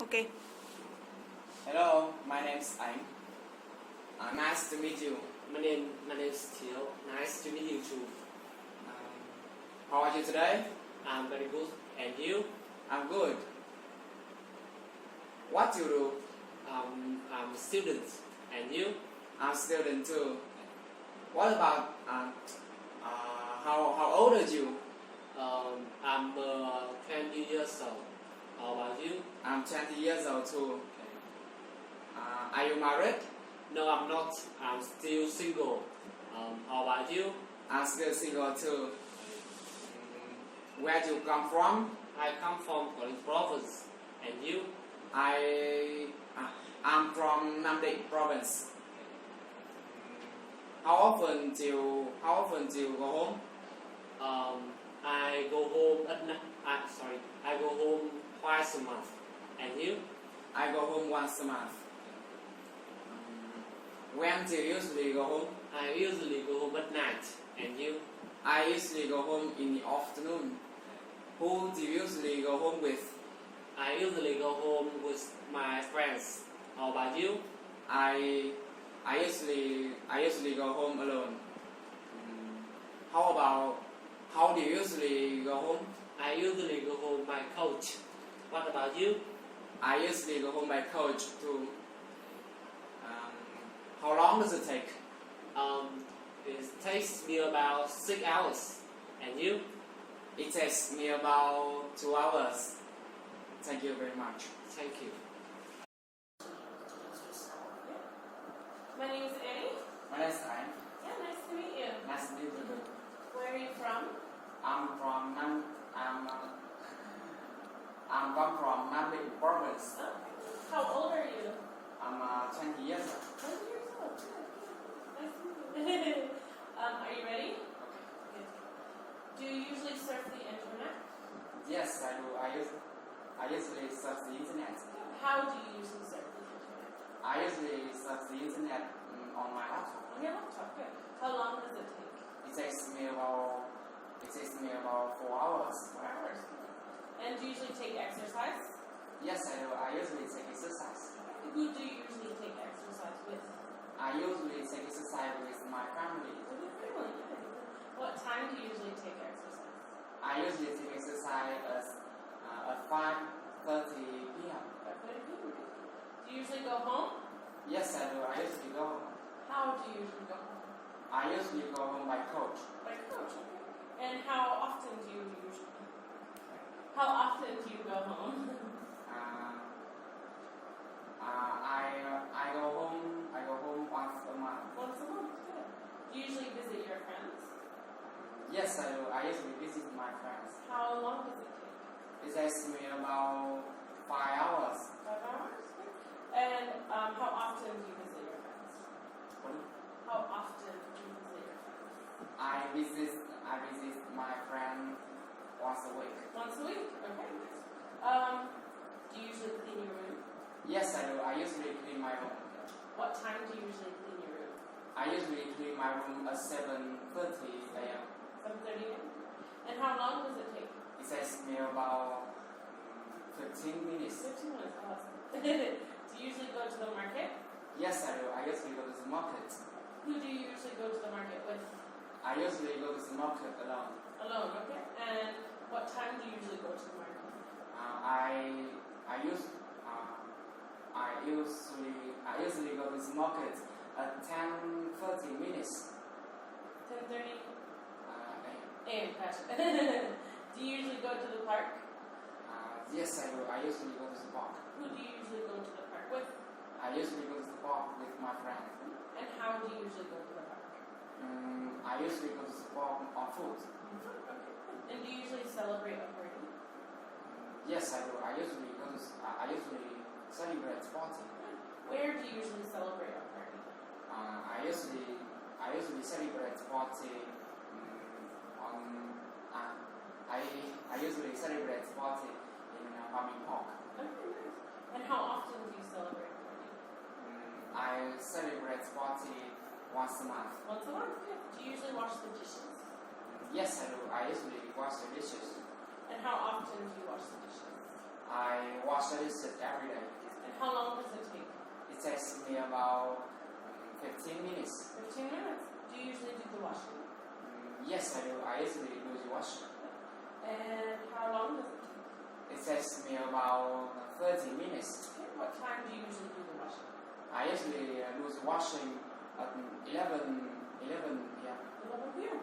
Okay. Hello, my name is Ánh. Nice to meet you. My name is Thiel. Nice to meet you too. How are you today? I'm very good. And you? I'm good. What do you do? I'm a student. And you? I'm a student too. What about how old are you? I'm 20 years old. How about you? I'm 20 years old too. Are you married? No, I'm not. I'm still single. How about you? I'm still single too. Where do you come from? I come from Quảng province. And you? I'm from Nam Định province. How often do you go home? I go home at night. I go home twice a month. And you? I go home once a month. When do you usually go home? I usually go home at night. And you? I usually go home in the afternoon. Who do you usually go home with? I usually go home with my friends. How about you? I usually go home alone. How do you usually go home? I usually go home by coach. What about you? I usually go home by coach too. How long does it take? It takes me about 6 hours. And you? It takes me about 2 hours. Thank you very much. Thank you. My name is Annie. My name is Ánh. Yeah, nice to meet you. Nice to meet you. Where are you from? I'm come from Nam Định province. Oh, how old are you? I'm 20 years old. 20 years old. Good. Nice to meet you. Are you ready? Okay. Do you usually surf the internet? Yes, I do. I usually surf the internet. How do you usually surf the internet? I usually surf the internet on my laptop. On your laptop. Good. How long does it take? It takes me about 4 hours. 4 hours. And do you usually take exercise? Yes, I do. I usually take exercise. Who do you usually take exercise with? I usually take exercise with my family. With your family. Good. What time do you usually take exercise? I usually take exercise at 5:30 p.m. 5:30 p.m. Do you usually go home? Yes, I do. I usually go home. How do you usually go home? I usually go home by coach. By coach. Okay. And how often do you usually? How often do you go home? I go home once a month. Once a month. Good. Do you usually visit your friends? Yes, I do. I usually visit my friends. How long does it take? It takes me about 5 hours. 5 hours. Good. And how often do you visit your friends? How often do you visit your friends? I visit my friend once a week. Once a week. Okay. Do you usually clean your room? Yes, I do. I usually clean my room. What time do you usually clean your room? I usually clean my room at 7:30 a.m. 7:30 a.m. And how long does it take? It takes me about 15 minutes. 15 minutes. Awesome. Do you usually go to the market? Yes, I do. I usually go to the market. Who do you usually go to the market with? I usually go to the market alone. Alone, okay. And what time do you usually go to the market? I usually go to the market at 10:30 minutes. 10:30 a.m. a.m. Gotcha. Do you usually go to the park? Yes, I do. I usually go to the park. Who do you usually go to the park with? I usually go to the park with my friend. And how do you usually go to the park? I usually go to the park on foot. Okay. And do you usually celebrate a party? Yes, I do. I usually celebrate party. Where do you usually celebrate a party? I usually celebrate party I usually celebrate party in a farming park. Okay, nice. And how often do you celebrate a party? I celebrate party once a month. Once a month, good. Do you usually wash the dishes? Yes, I do. I usually wash the dishes. And how often do you wash the dishes? I wash the dishes every day. And how long does it take? It takes me about 15 minutes. 15 minutes. Do you usually do the washing? Yes, I do. I usually do the washing. And how long does it take? It takes me about 30 minutes. Okay. What time do you usually do the washing? I usually do the washing at 11 p.m. 11 p.m.